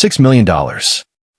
$6 million.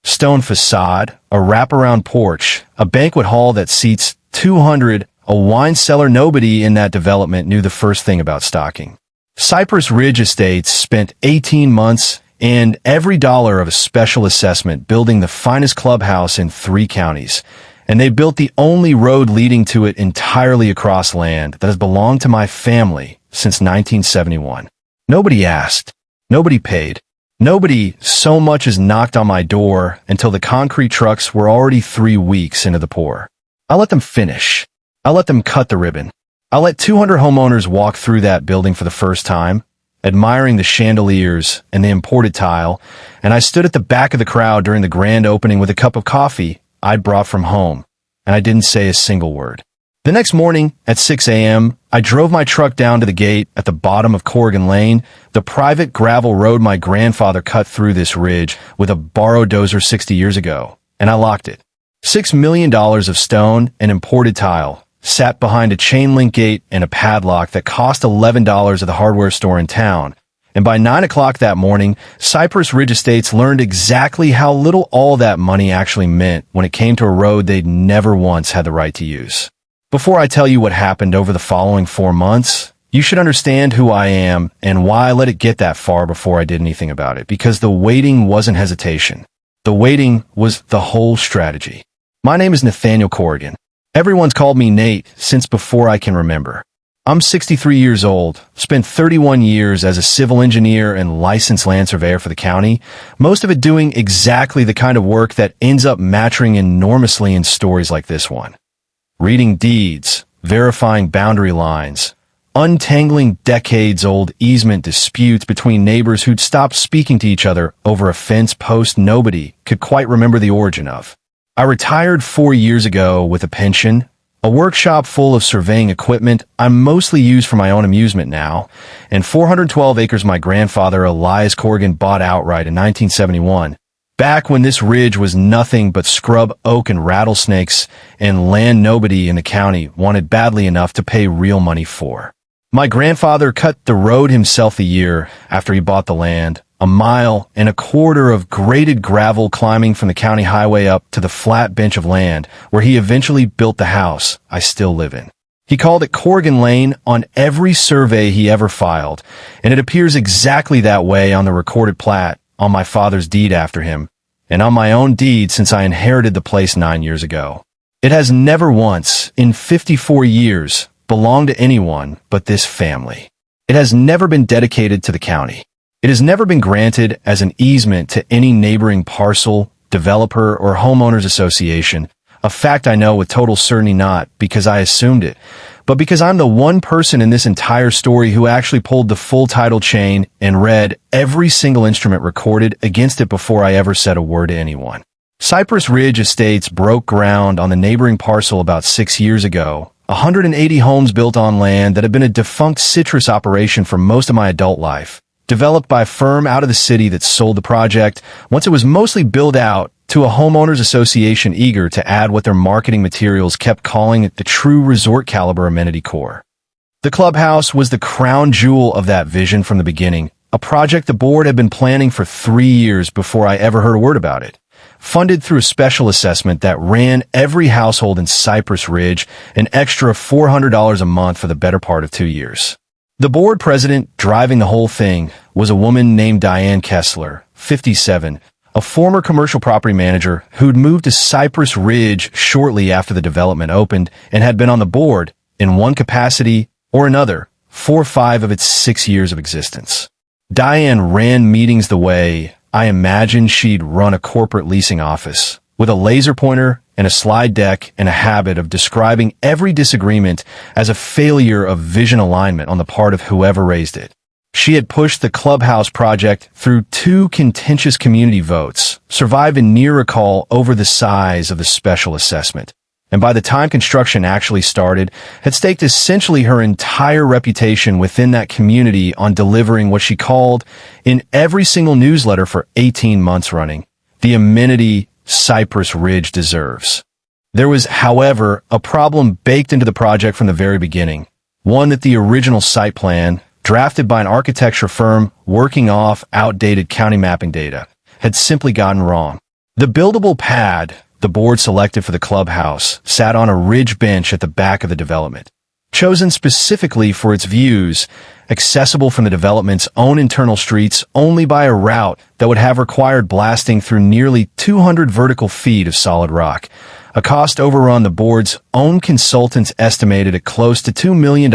Stone facade, a wraparound porch, a banquet hall that seats 200, a wine cellar. Nobody in that development knew the first thing about stocking. Cypress Ridge Estates spent 18 months and every dollar of a special assessment building the finest clubhouse in 3 counties. And they built the only road leading to it entirely across land that has belonged to my family since 1971. Nobody asked. Nobody paid. Nobody so much as knocked on my door until the concrete trucks were already 3 weeks into the pour. I let them finish. I let them cut the ribbon. I let 200 homeowners walk through that building for the first time, admiring the chandeliers and the imported tile, and I stood at the back of the crowd during the grand opening with a cup of coffee I'd brought from home, and I didn't say a single word. The next morning at 6 a.m., I drove my truck down to the gate at the bottom of Corrigan Lane, the private gravel road my grandfather cut through this ridge with a borrowed dozer 60 years ago, and I locked it. $6 million of stone and imported tile sat behind a chain link gate and a padlock that cost $11 at the hardware store in town. And by 9 o'clock that morning, Cypress Ridge Estates learned exactly how little all that money actually meant when it came to a road they'd never once had the right to use. Before I tell you what happened over the following 4 months, you should understand who I am and why I let it get that far before I did anything about it, because the waiting wasn't hesitation. The waiting was the whole strategy. My name is Nathaniel Corrigan. Everyone's called me Nate since before I can remember. I'm 63 years old, spent 31 years as a civil engineer and licensed land surveyor for the county, most of it doing exactly the kind of work that ends up maturing enormously in stories like this one. Reading deeds, verifying boundary lines, untangling decades-old easement disputes between neighbors who'd stopped speaking to each other over a fence post nobody could quite remember the origin of. I retired 4 years ago with a pension, a workshop full of surveying equipment I mostly use for my own amusement now, and 412 acres my grandfather Elias Corrigan bought outright in 1971, back when this ridge was nothing but scrub oak and rattlesnakes and land nobody in the county wanted badly enough to pay real money for. My grandfather cut the road himself a year after he bought the land, 1.25 miles of graded gravel climbing from the county highway up to the flat bench of land where he eventually built the house I still live in. He called it Corrigan Lane on every survey he ever filed, and it appears exactly that way on the recorded plat on my father's deed after him, and on my own deed since I inherited the place 9 years ago. It has never once, in 54 years, belonged to anyone but this family. It has never been dedicated to the county. It has never been granted as an easement to any neighboring parcel, developer, or homeowners association, a fact I know with total certainty not because I assumed it, but because I'm the one person in this entire story who actually pulled the full title chain and read every single instrument recorded against it before I ever said a word to anyone. Cypress Ridge Estates broke ground on the neighboring parcel about 6 years ago, 180 homes built on land that had been a defunct citrus operation for most of my adult life, developed by a firm out of the city that sold the project once it was mostly built out to a homeowners association eager to add what their marketing materials kept calling it the true resort caliber amenity core. The clubhouse was the crown jewel of that vision from the beginning, a project the board had been planning for 3 years before I ever heard a word about it. Funded through a special assessment that ran every household in Cypress Ridge an extra $400 a month for the better part of 2 years. The board president driving the whole thing was a woman named Diane Kessler, 57, a former commercial property manager who'd moved to Cypress Ridge shortly after the development opened and had been on the board in one capacity or another for 5 of its 6 years of existence. Diane ran meetings the way I imagined she'd run a corporate leasing office, with a laser pointer and a slide deck and a habit of describing every disagreement as a failure of vision alignment on the part of whoever raised it. She had pushed the clubhouse project through 2 contentious community votes, survived a near recall over the size of the special assessment, and by the time construction actually started, had staked essentially her entire reputation within that community on delivering what she called, in every single newsletter for 18 months running, the amenity Cypress Ridge deserves. There was, however, a problem baked into the project from the very beginning, one that the original site plan, drafted by an architecture firm working off outdated county mapping data, had simply gotten wrong. The buildable pad the board selected for the clubhouse sat on a ridge bench at the back of the development, chosen specifically for its views, accessible from the development's own internal streets only by a route that would have required blasting through nearly 200 vertical feet of solid rock, a cost overrun the board's own consultants estimated at close to $2 million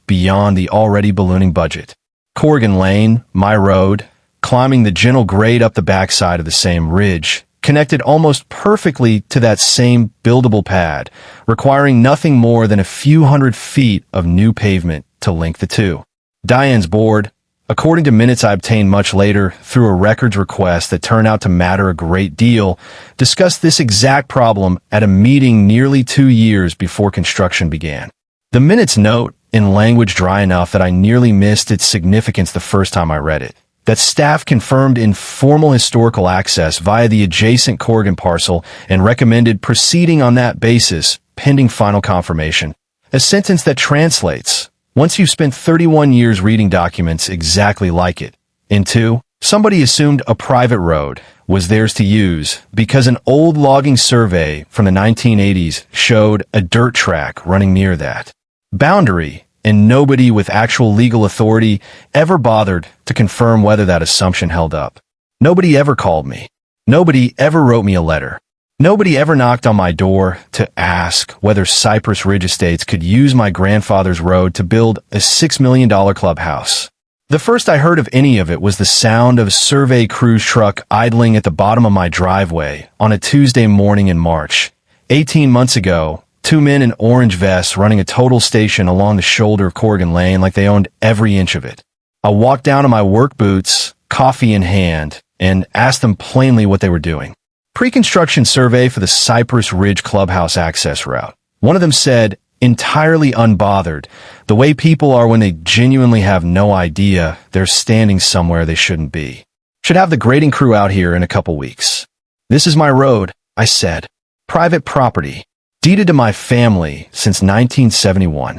beyond the already ballooning budget. Corrigan Lane, my road, climbing the gentle grade up the backside of the same ridge, connected almost perfectly to that same buildable pad, requiring nothing more than a few hundred feet of new pavement to link the two. Diane's board, according to minutes I obtained much later through a records request that turned out to matter a great deal, discussed this exact problem at a meeting nearly 2 years before construction began. The minutes note, in language dry enough that I nearly missed its significance the first time I read it, that staff confirmed informal historical access via the adjacent Corrigan parcel and recommended proceeding on that basis, pending final confirmation. A sentence that translates, once you've spent 31 years reading documents exactly like it, into, somebody assumed a private road was theirs to use because an old logging survey from the 1980s showed a dirt track running near that boundary, and nobody with actual legal authority ever bothered to confirm whether that assumption held up. Nobody ever called me. Nobody ever wrote me a letter. Nobody ever knocked on my door to ask whether Cypress Ridge Estates could use my grandfather's road to build a $6 million clubhouse. The first I heard of any of it was the sound of a survey cruise truck idling at the bottom of my driveway on a Tuesday morning in March. 18 months ago, 2 men in orange vests running a total station along the shoulder of Corrigan Lane like they owned every inch of it. I walked down in my work boots, coffee in hand, and asked them plainly what they were doing. Pre-construction survey for the Cypress Ridge Clubhouse access route. One of them said, entirely unbothered, the way people are when they genuinely have no idea they're standing somewhere they shouldn't be. Should have the grading crew out here in a couple weeks. This is my road, I said. Private property. Deeded to my family since 1971.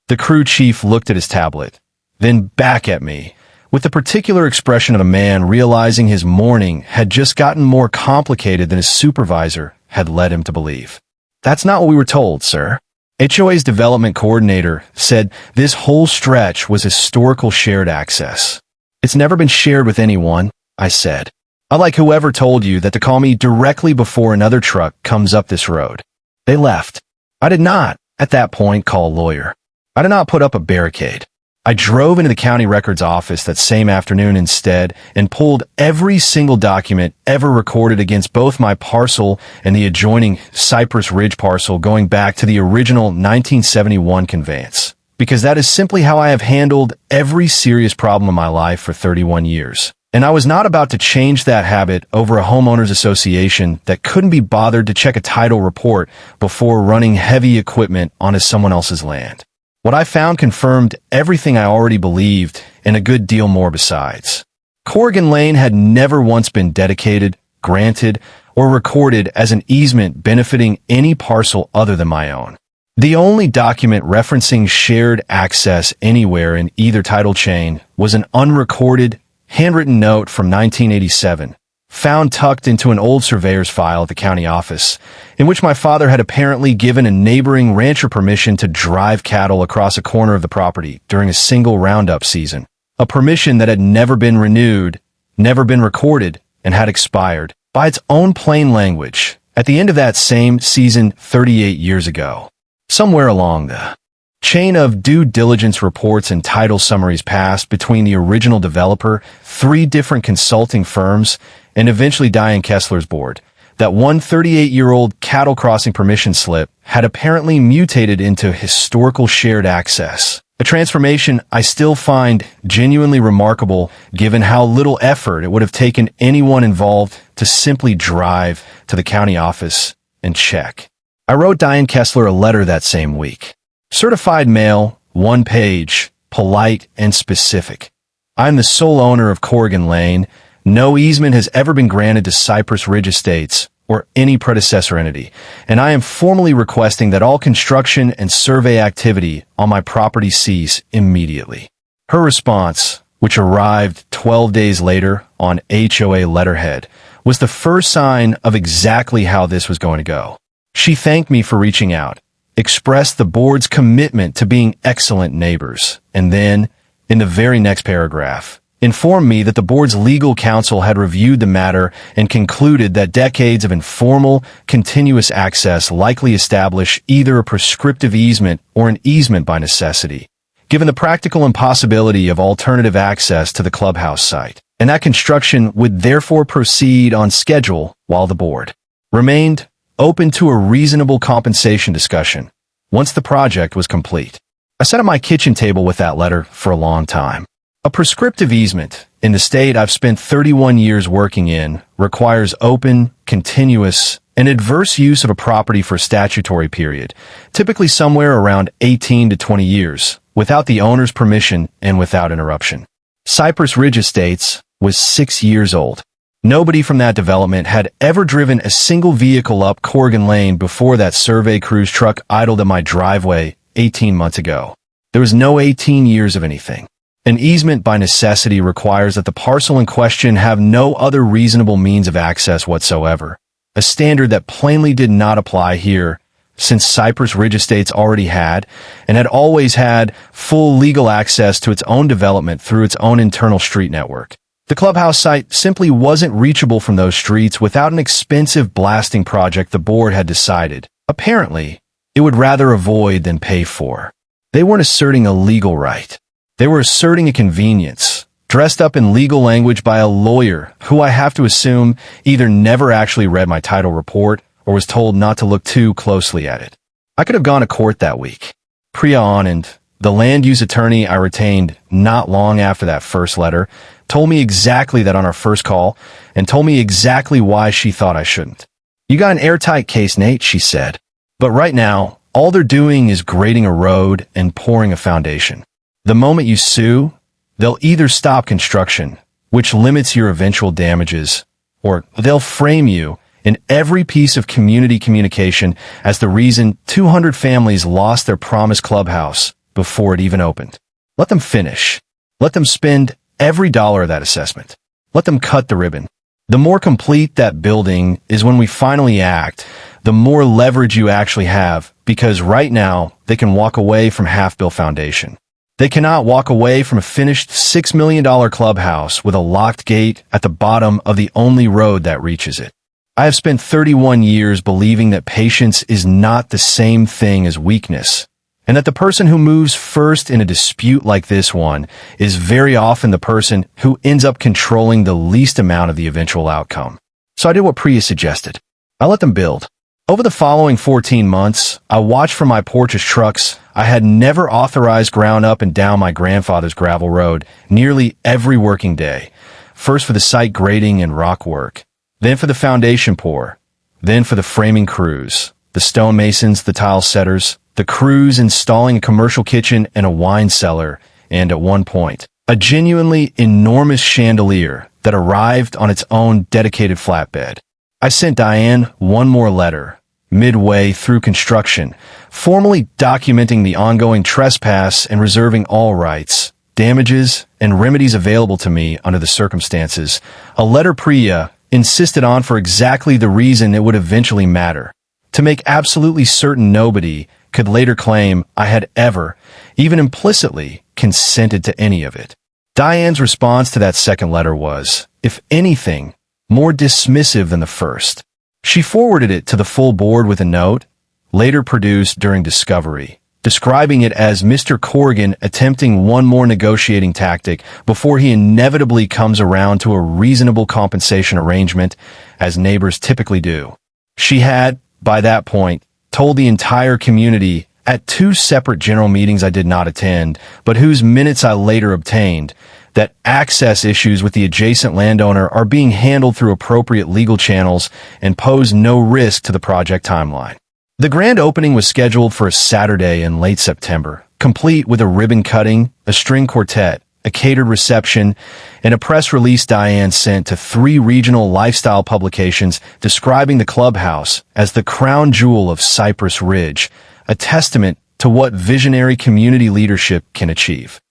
The crew chief looked at his tablet, then back at me, with the particular expression of a man realizing his morning had just gotten more complicated than his supervisor had led him to believe. That's not what we were told, sir. HOA's development coordinator said this whole stretch was historical shared access. It's never been shared with anyone, I said. I'd like whoever told you that to call me directly before another truck comes up this road. They left. I did not, at that point, call a lawyer. I did not put up a barricade. I drove into the county records office that same afternoon instead and pulled every single document ever recorded against both my parcel and the adjoining Cypress Ridge parcel going back to the original 1971 conveyance, because that is simply how I have handled every serious problem in my life for 31 years. And I was not about to change that habit over a homeowners association that couldn't be bothered to check a title report before running heavy equipment onto someone else's land. What I found confirmed everything I already believed and a good deal more besides. Corrigan Lane had never once been dedicated, granted, or recorded as an easement benefiting any parcel other than my own. The only document referencing shared access anywhere in either title chain was an unrecorded, handwritten note from 1987, found tucked into an old surveyor's file at the county office, in which my father had apparently given a neighboring rancher permission to drive cattle across a corner of the property during a single roundup season, a permission that had never been renewed, never been recorded, and had expired, by its own plain language, at the end of that same season 38 years ago. Somewhere along the chain of due diligence reports and title summaries passed between the original developer, 3 different consulting firms, and eventually Diane Kessler's board, that one 38-year-old cattle crossing permission slip had apparently mutated into historical shared access, a transformation I still find genuinely remarkable given how little effort it would have taken anyone involved to simply drive to the county office and check. I wrote Diane Kessler a letter that same week. Certified mail, 1 page, polite and specific. I'm the sole owner of Corrigan Lane. No easement has ever been granted to Cypress Ridge Estates or any predecessor entity, and I am formally requesting that all construction and survey activity on my property cease immediately. Her response, which arrived 12 days later on HOA letterhead, was the first sign of exactly how this was going to go. She thanked me for reaching out, expressed the board's commitment to being excellent neighbors, and then, in the very next paragraph, informed me that the board's legal counsel had reviewed the matter and concluded that decades of informal, continuous access likely establish either a prescriptive easement or an easement by necessity, given the practical impossibility of alternative access to the clubhouse site, and that construction would therefore proceed on schedule while the board remained open to a reasonable compensation discussion once the project was complete. I sat at my kitchen table with that letter for a long time. A prescriptive easement, in the state I've spent 31 years working in, requires open, continuous, and adverse use of a property for a statutory period, typically somewhere around 18 to 20 years, without the owner's permission and without interruption. Cypress Ridge Estates was 6 years old. Nobody from that development had ever driven a single vehicle up Corrigan Lane before that survey cruise truck idled in my driveway 18 months ago. There was no 18 years of anything. An easement by necessity requires that the parcel in question have no other reasonable means of access whatsoever, a standard that plainly did not apply here, since Cypress Ridge Estates already had, and had always had, full legal access to its own development through its own internal street network. The clubhouse site simply wasn't reachable from those streets without an expensive blasting project the board had decided, apparently, it would rather avoid than pay for. They weren't asserting a legal right. They were asserting a convenience, dressed up in legal language by a lawyer who I have to assume either never actually read my title report or was told not to look too closely at it. I could have gone to court that week. Priya Anand, the land use attorney I retained not long after that first letter, told me exactly that on our first call and told me exactly why she thought I shouldn't. "You got an airtight case, Nate," she said. "But right now, all they're doing is grading a road and pouring a foundation. The moment you sue, they'll either stop construction, which limits your eventual damages, or they'll frame you in every piece of community communication as the reason 200 families lost their promised clubhouse before it even opened. Let them finish. Let them spend every dollar of that assessment. Let them cut the ribbon. The more complete that building is when we finally act, the more leverage you actually have, because right now they can walk away from half-built foundation. They cannot walk away from a finished $6 million clubhouse with a locked gate at the bottom of the only road that reaches it. I have spent 31 years believing that patience is not the same thing as weakness, and that the person who moves first in a dispute like this one is very often the person who ends up controlling the least amount of the eventual outcome. So I did what Priya suggested. I let them build. Over the following 14 months, I watched from my porch as trucks I had never authorized ground up and down my grandfather's gravel road nearly every working day, first for the site grading and rock work, then for the foundation pour, then for the framing crews, the stonemasons, the tile setters, the crews installing a commercial kitchen and a wine cellar, and at one point, a genuinely enormous chandelier that arrived on its own dedicated flatbed. I sent Diane one more letter, midway through construction, formally documenting the ongoing trespass and reserving all rights, damages, and remedies available to me under the circumstances, a letter Priya insisted on for exactly the reason it would eventually matter, to make absolutely certain nobody could later claim I had ever, even implicitly, consented to any of it. Diane's response to that second letter was, if anything, more dismissive than the first. She forwarded it to the full board with a note, later produced during discovery, describing it as Mr. Corrigan attempting one more negotiating tactic before he inevitably comes around to a reasonable compensation arrangement, as neighbors typically do. She had, by that point, told the entire community at 2 separate general meetings I did not attend, but whose minutes I later obtained, that access issues with the adjacent landowner are being handled through appropriate legal channels and pose no risk to the project timeline. The grand opening was scheduled for a Saturday in late September, complete with a ribbon cutting, a string quartet, a catered reception, and a press release Diane sent to 3 regional lifestyle publications describing the clubhouse as the crown jewel of Cypress Ridge, a testament to what visionary community leadership can achieve.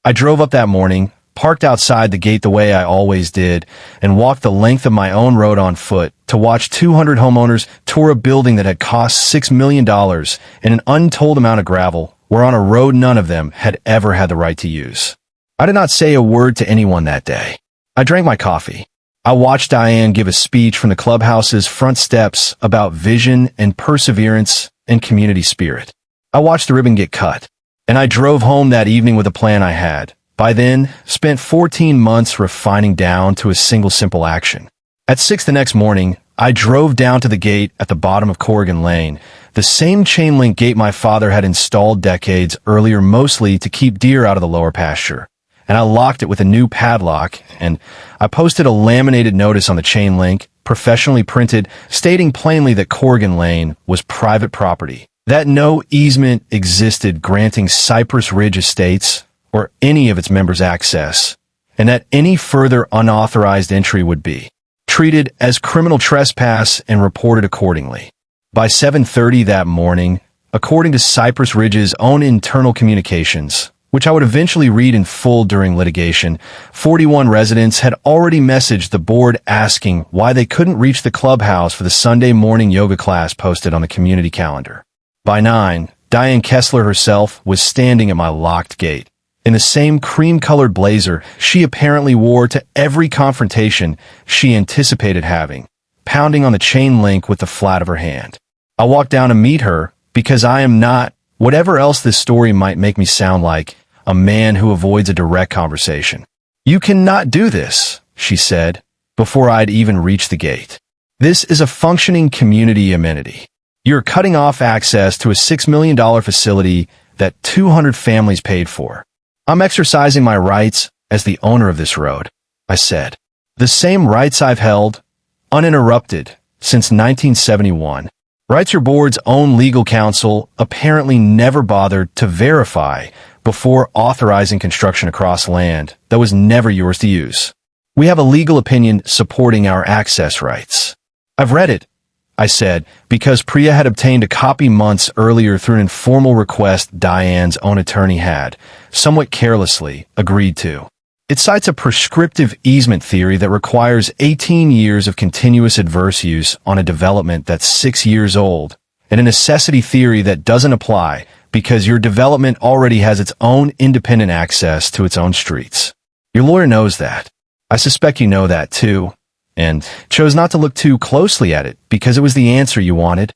I drove up that morning, parked outside the gate the way I always did, and walked the length of my own road on foot to watch 200 homeowners tour a building that had cost $6 million and an untold amount of gravel were on a road none of them had ever had the right to use. I did not say a word to anyone that day. I drank my coffee. I watched Diane give a speech from the clubhouse's front steps about vision and perseverance and community spirit. I watched the ribbon get cut, and I drove home that evening with a plan I had, by then, spent 14 months refining down to a single simple action. At 6 the next morning, I drove down to the gate at the bottom of Corrigan Lane, the same chain link gate my father had installed decades earlier mostly to keep deer out of the lower pasture. And I locked it with a new padlock, and I posted a laminated notice on the chain link, professionally printed, stating plainly that Corrigan Lane was private property, that no easement existed granting Cypress Ridge Estates or any of its members access, and that any further unauthorized entry would be treated as criminal trespass and reported accordingly. By 7:30 that morning, according to Cypress Ridge's own internal communications, which I would eventually read in full during litigation, 41 residents had already messaged the board asking why they couldn't reach the clubhouse for the Sunday morning yoga class posted on the community calendar. By 9, Diane Kessler herself was standing at my locked gate, in the same cream-colored blazer she apparently wore to every confrontation she anticipated having, pounding on the chain link with the flat of her hand. I walked down to meet her because I am not, whatever else this story might make me sound like, a man who avoids a direct conversation. "You cannot do this," she said, before I'd even reached the gate. "This is a functioning community amenity. You're cutting off access to a $6 million facility that 200 families paid for." "I'm exercising my rights as the owner of this road," I said. "The same rights I've held, uninterrupted, since 1971. Rights your board's own legal counsel apparently never bothered to verify before authorizing construction across land that was never yours to use. We have a legal opinion supporting our access rights." "I've read it," I said, because Priya had obtained a copy months earlier through an informal request Diane's own attorney had, somewhat carelessly, agreed to. It cites a prescriptive easement theory that requires 18 years of continuous adverse use on a development that's 6 years old, and a necessity theory that doesn't apply because your development already has its own independent access to its own streets. Your lawyer knows that. I suspect you know that too, and chose not to look too closely at it because it was the answer you wanted.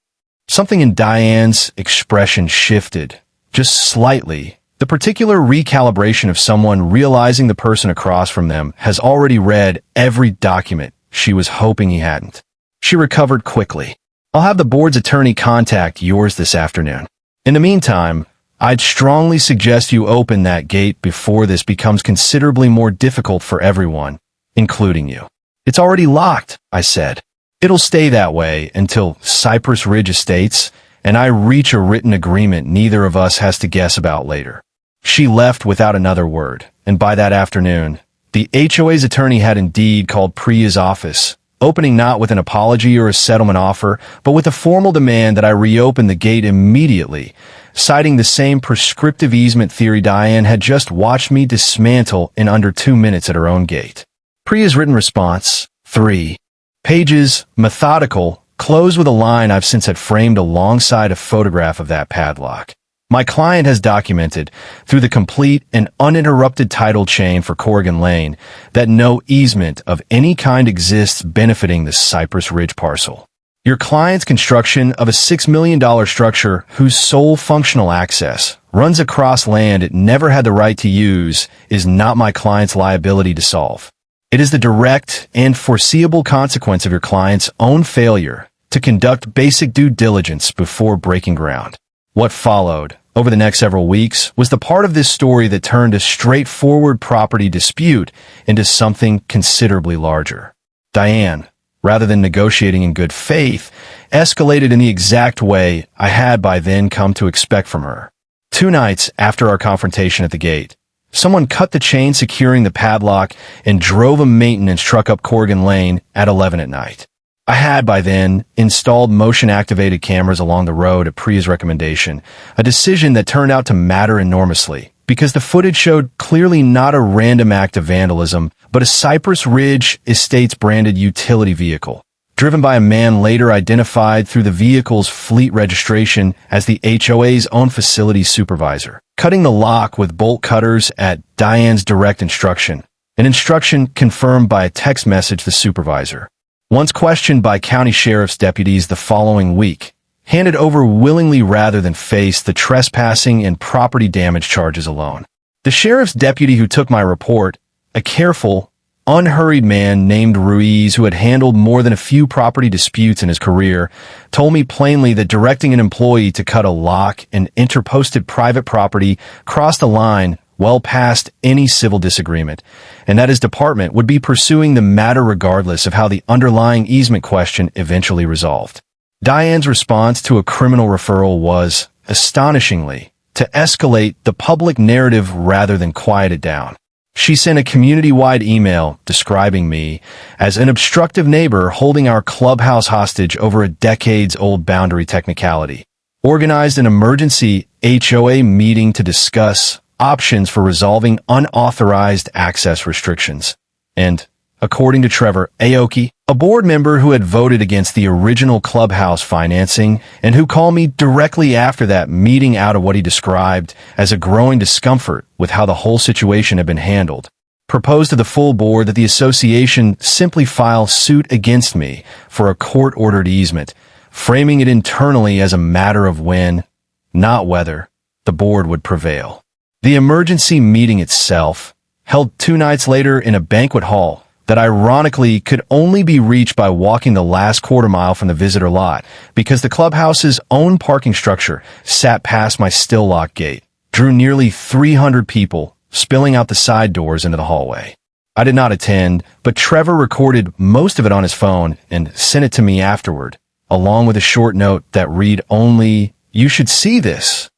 Something in Diane's expression shifted, just slightly. The particular recalibration of someone realizing the person across from them has already read every document she was hoping he hadn't. She recovered quickly. "I'll have the board's attorney contact yours this afternoon. In the meantime, I'd strongly suggest you open that gate before this becomes considerably more difficult for everyone, including you." "It's already locked," I said. "It'll stay that way until Cypress Ridge Estates and I reach a written agreement neither of us has to guess about later." She left without another word, and by that afternoon, the HOA's attorney had indeed called Priya's office, opening not with an apology or a settlement offer, but with a formal demand that I reopen the gate immediately, citing the same prescriptive easement theory Diane had just watched me dismantle in under 2 minutes at her own gate. Priya's written response, 3 pages, methodical, closed with a line I've since had framed alongside a photograph of that padlock. "My client has documented, through the complete and uninterrupted title chain for Corrigan Lane, that no easement of any kind exists benefiting the Cypress Ridge parcel. Your client's construction of a $6 million structure whose sole functional access runs across land it never had the right to use is not my client's liability to solve. It is the direct and foreseeable consequence of your client's own failure to conduct basic due diligence before breaking ground." What followed, over the next several weeks, was the part of this story that turned a straightforward property dispute into something considerably larger. Diane, rather than negotiating in good faith, escalated in the exact way I had by then come to expect from her. 2 nights after our confrontation at the gate, someone cut the chain securing the padlock and drove a maintenance truck up Corrigan Lane at 11 at night. I had by then installed motion-activated cameras along the road at Priya's recommendation, a decision that turned out to matter enormously, because the footage showed clearly not a random act of vandalism, but a Cypress Ridge Estates-branded utility vehicle, driven by a man later identified through the vehicle's fleet registration as the HOA's own facility supervisor, cutting the lock with bolt cutters at Diane's direct instruction, an instruction confirmed by a text message to the supervisor. Once questioned by county sheriff's deputies the following week, handed over willingly rather than face the trespassing and property damage charges alone. The sheriff's deputy who took my report, a careful, unhurried man named Ruiz who had handled more than a few property disputes in his career, told me plainly that directing an employee to cut a lock in interposted private property crossed a line well past any civil disagreement, and that his department would be pursuing the matter regardless of how the underlying easement question eventually resolved. Diane's response to a criminal referral was, astonishingly, to escalate the public narrative rather than quiet it down. She sent a community-wide email describing me as an obstructive neighbor holding our clubhouse hostage over a decades-old boundary technicality, organized an emergency HOA meeting to discuss options for resolving unauthorized access restrictions, and, according to Trevor Aoki, a board member who had voted against the original clubhouse financing and who called me directly after that meeting out of what he described as a growing discomfort with how the whole situation had been handled, proposed to the full board that the association simply file suit against me for a court-ordered easement, framing it internally as a matter of when, not whether, the board would prevail. The emergency meeting itself, held 2 nights later in a banquet hall, that ironically could only be reached by walking the last quarter mile from the visitor lot because the clubhouse's own parking structure sat past my still locked gate, drew nearly 300 people, spilling out the side doors into the hallway. I did not attend, but Trevor recorded most of it on his phone and sent it to me afterward, along with a short note that read only, "You should see this."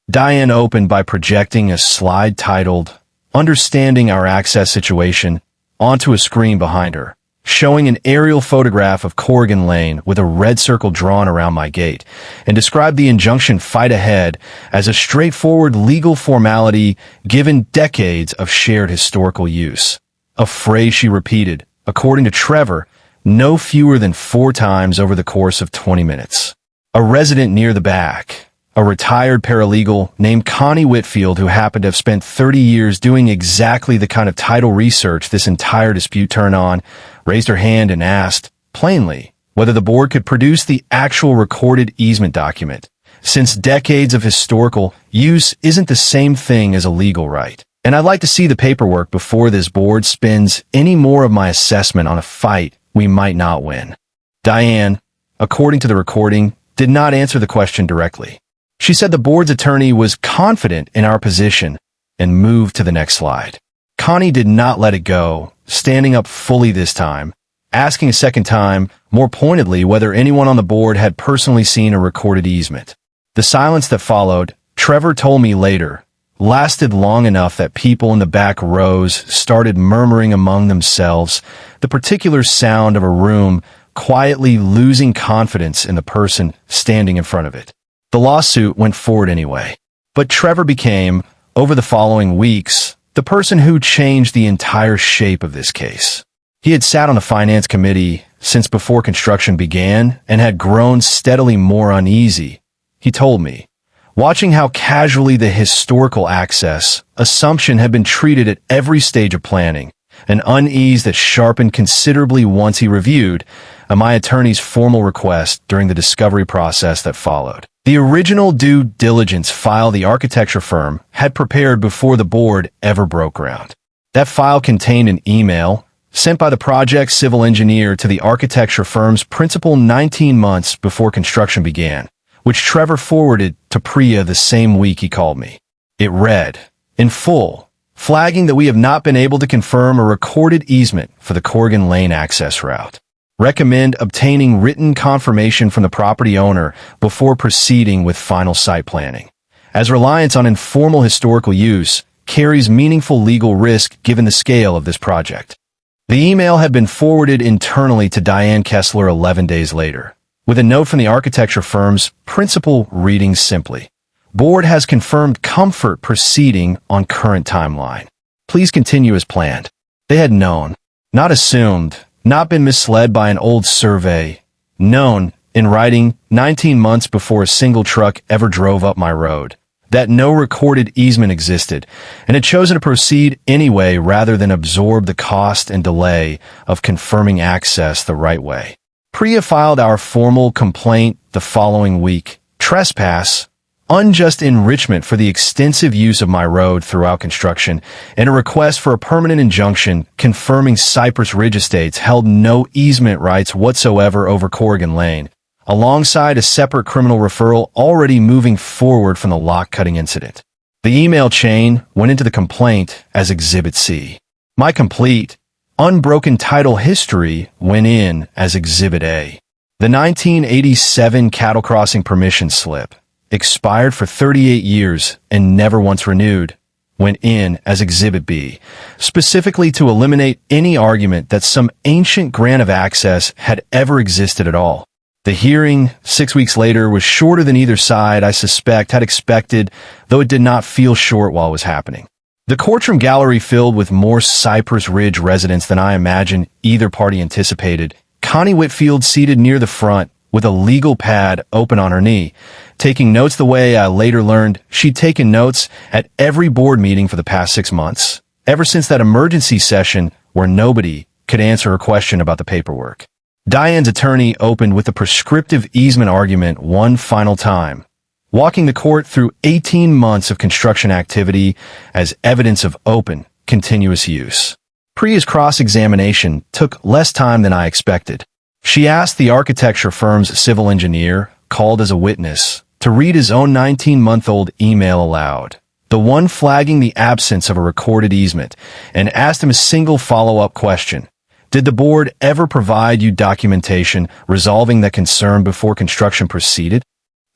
Diane opened by projecting a slide titled, "Understanding Our Access Situation," onto a screen behind her, showing an aerial photograph of Corrigan Lane with a red circle drawn around my gate, and described the injunction "Fight Ahead" as a straightforward legal formality given decades of shared historical use. A phrase she repeated, according to Trevor, no fewer than 4 times over the course of 20 minutes. A resident near the back, a retired paralegal named Connie Whitfield, who happened to have spent 30 years doing exactly the kind of title research this entire dispute turned on, raised her hand and asked, plainly, whether the board could produce the actual recorded easement document, since decades of historical use isn't the same thing as a legal right. And I'd like to see the paperwork before this board spends any more of my assessment on a fight we might not win. Diane, according to the recording, did not answer the question directly. She said the board's attorney was confident in our position and moved to the next slide. Connie did not let it go, standing up fully this time, asking a second time, more pointedly, whether anyone on the board had personally seen a recorded easement. The silence that followed, Trevor told me later, lasted long enough that people in the back rows started murmuring among themselves the particular sound of a room quietly losing confidence in the person standing in front of it. The lawsuit went forward anyway, but Trevor became, over the following weeks, the person who changed the entire shape of this case. He had sat on the finance committee since before construction began and had grown steadily more uneasy, he told me, watching how casually the historical access assumption had been treated at every stage of planning, an unease that sharpened considerably once he reviewed my attorney's formal request during the discovery process that followed. The original due diligence file the architecture firm had prepared before the board ever broke ground. That file contained an email sent by the project's civil engineer to the architecture firm's principal 19 months before construction began, which Trevor forwarded to Priya the same week he called me. It read, in full, flagging that we have not been able to confirm a recorded easement for the Corrigan Lane access route. Recommend obtaining written confirmation from the property owner before proceeding with final site planning, as reliance on informal historical use carries meaningful legal risk given the scale of this project. The email had been forwarded internally to Diane Kessler 11 days later, with a note from the architecture firm's principal reading simply, Board has confirmed comfort proceeding on current timeline. Please continue as planned. They had known, not assumed, not been misled by an old survey. Known, in writing, 19 months before a single truck ever drove up my road, that no recorded easement existed, and had chosen to proceed anyway rather than absorb the cost and delay of confirming access the right way. PREA filed our formal complaint the following week. Trespass, unjust enrichment for the extensive use of my road throughout construction, and a request for a permanent injunction confirming Cypress Ridge Estates held no easement rights whatsoever over Corrigan Lane, alongside a separate criminal referral already moving forward from the lock-cutting incident. The email chain went into the complaint as Exhibit C. My complete, unbroken title history went in as Exhibit A. The 1987 cattle crossing permission slip, expired for 38 years and never once renewed, went in as Exhibit B, specifically to eliminate any argument that some ancient grant of access had ever existed at all. The hearing, 6 weeks later, was shorter than either side, I suspect, had expected, though it did not feel short while it was happening. The courtroom gallery filled with more Cypress Ridge residents than I imagine either party anticipated. Connie Whitfield seated near the front, with a legal pad open on her knee, taking notes the way I later learned she'd taken notes at every board meeting for the past 6 months, ever since that emergency session where nobody could answer her question about the paperwork. Diane's attorney opened with the prescriptive easement argument one final time, walking the court through 18 months of construction activity as evidence of open, continuous use. PREA's cross-examination took less time than I expected. She asked the architecture firm's civil engineer, called as a witness, to read his own 19-month-old email aloud, the one flagging the absence of a recorded easement, and asked him a single follow-up question. Did the board ever provide you documentation resolving that concern before construction proceeded?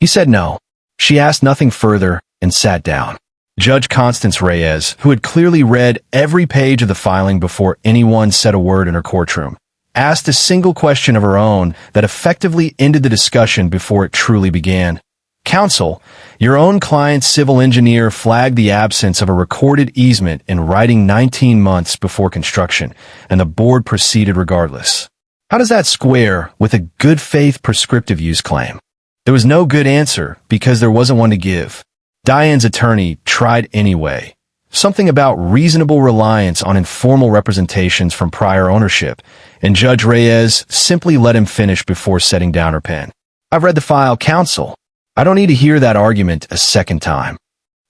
He said no. She asked nothing further and sat down. Judge Constance Reyes, who had clearly read every page of the filing before anyone said a word in her courtroom, asked a single question of her own that effectively ended the discussion before it truly began. Counsel, your own client's civil engineer flagged the absence of a recorded easement in writing 19 months before construction, and the board proceeded regardless. How does that square with a good faith prescriptive use claim? There was no good answer because there wasn't one to give. Diane's attorney tried anyway. Something about reasonable reliance on informal representations from prior ownership, and Judge Reyes simply let him finish before setting down her pen. I've read the file, counsel. I don't need to hear that argument a second time.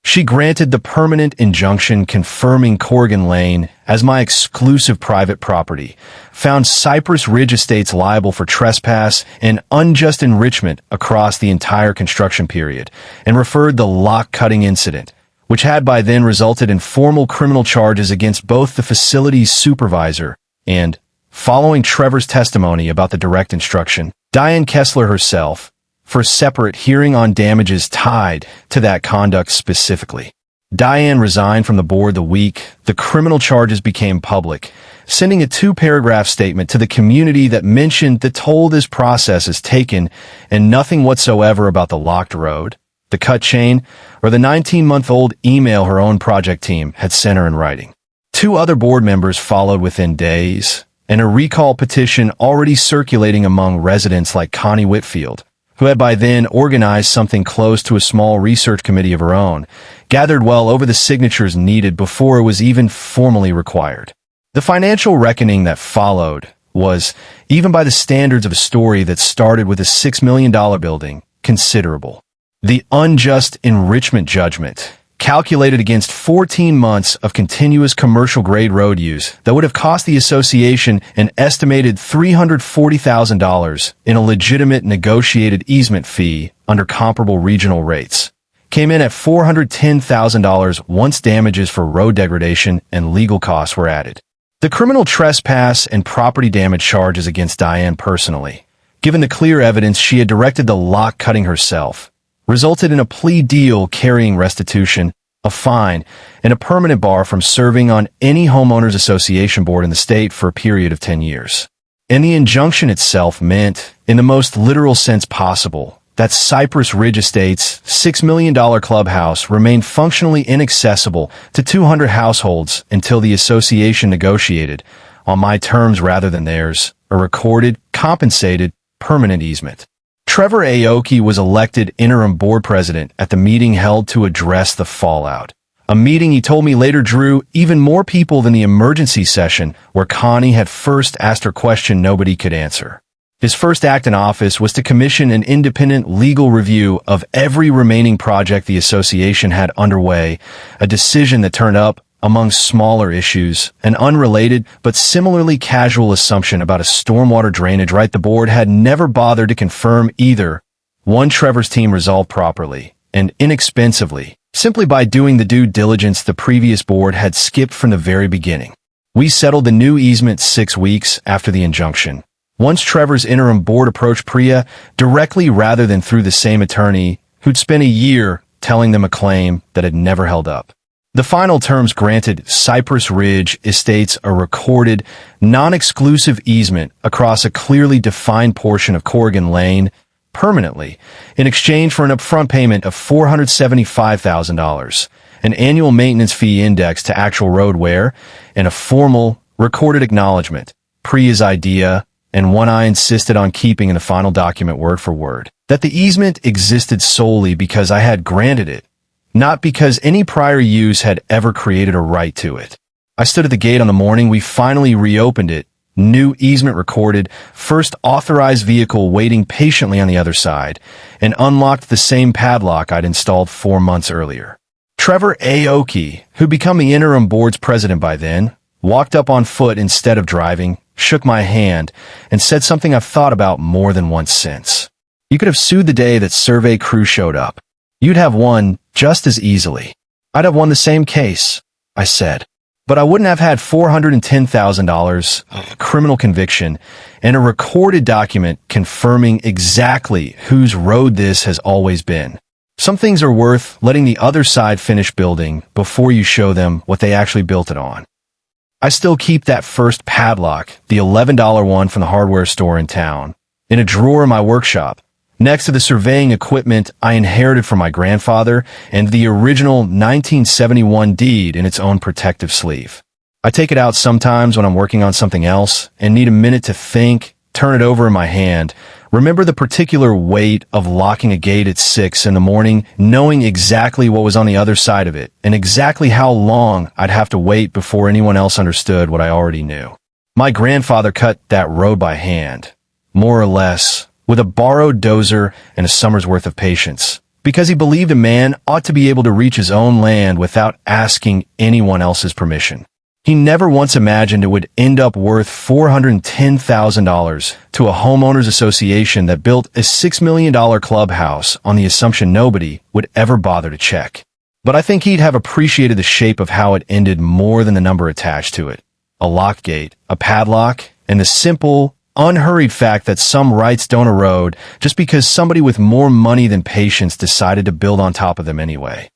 She granted the permanent injunction confirming Corrigan Lane as my exclusive private property, found Cypress Ridge Estates liable for trespass and unjust enrichment across the entire construction period, and referred the lock-cutting incident, which had by then resulted in formal criminal charges against both the facility's supervisor and, following Trevor's testimony about the direct instruction, Diane Kessler herself, for a separate hearing on damages tied to that conduct specifically. Diane resigned from the board the week the criminal charges became public, sending a 2-paragraph statement to the community that mentioned the toll this process has taken and nothing whatsoever about the locked road, the cut chain, or the 19-month-old email her own project team had sent her in writing. 2 other board members followed within days, and a recall petition already circulating among residents like Connie Whitfield, who had by then organized something close to a small research committee of her own, gathered well over the signatures needed before it was even formally required. The financial reckoning that followed was, even by the standards of a story that started with a $6 million building, considerable. The unjust enrichment judgment, calculated against 14 months of continuous commercial-grade road use that would have cost the association an estimated $340,000 in a legitimate negotiated easement fee under comparable regional rates, came in at $410,000 once damages for road degradation and legal costs were added. The criminal trespass and property damage charges against Diane personally, given the clear evidence she had directed the lock cutting herself, resulted in a plea deal carrying restitution, a fine, and a permanent bar from serving on any homeowners association board in the state for a period of 10 years. And the injunction itself meant, in the most literal sense possible, that Cypress Ridge Estates' $6 million clubhouse remained functionally inaccessible to 200 households until the association negotiated, on my terms rather than theirs, a recorded, compensated, permanent easement. Trevor Aoki was elected interim board president at the meeting held to address the fallout. A meeting he told me later drew even more people than the emergency session where Connie had first asked her question nobody could answer. His first act in office was to commission an independent legal review of every remaining project the association had underway, a decision that turned up, among smaller issues, an unrelated but similarly casual assumption about a stormwater drainage right the board had never bothered to confirm either. One Trevor's team resolved properly and inexpensively, simply by doing the due diligence the previous board had skipped from the very beginning. We settled the new easement 6 weeks after the injunction. Once Trevor's interim board approached Priya directly rather than through the same attorney who'd spent a year telling them a claim that had never held up. The final terms granted Cypress Ridge Estates a recorded, non-exclusive easement across a clearly defined portion of Corrigan Lane permanently in exchange for an upfront payment of $475,000, an annual maintenance fee indexed to actual road wear, and a formal, recorded acknowledgement, Priya's idea, and one I insisted on keeping in the final document word for word, that the easement existed solely because I had granted it, not because any prior use had ever created a right to it. I stood at the gate on the morning we finally reopened it, new easement recorded, first authorized vehicle waiting patiently on the other side, and unlocked the same padlock I'd installed 4 months earlier. Trevor Aoki, who'd become the interim board's president by then, walked up on foot instead of driving, shook my hand, and said something I've thought about more than once since. You could have sued the day that survey crew showed up. You'd have won just as easily. I'd have won the same case, I said. But I wouldn't have had $410,000, a criminal conviction, and a recorded document confirming exactly whose road this has always been. Some things are worth letting the other side finish building before you show them what they actually built it on. I still keep that first padlock, the $11 one from the hardware store in town, in a drawer in my workshop, next to the surveying equipment I inherited from my grandfather and the original 1971 deed in its own protective sleeve. I take it out sometimes when I'm working on something else and need a minute to think, turn it over in my hand, remember the particular weight of locking a gate at 6 in the morning, knowing exactly what was on the other side of it, and exactly how long I'd have to wait before anyone else understood what I already knew. My grandfather cut that road by hand, more or less, with a borrowed dozer and a summer's worth of patience, because he believed a man ought to be able to reach his own land without asking anyone else's permission. He never once imagined it would end up worth $410,000 to a homeowners association that built a $6 million clubhouse on the assumption nobody would ever bother to check. But I think he'd have appreciated the shape of how it ended more than the number attached to it. A locked gate, a padlock, and the simple, unhurried fact that some rights don't erode just because somebody with more money than patience decided to build on top of them anyway.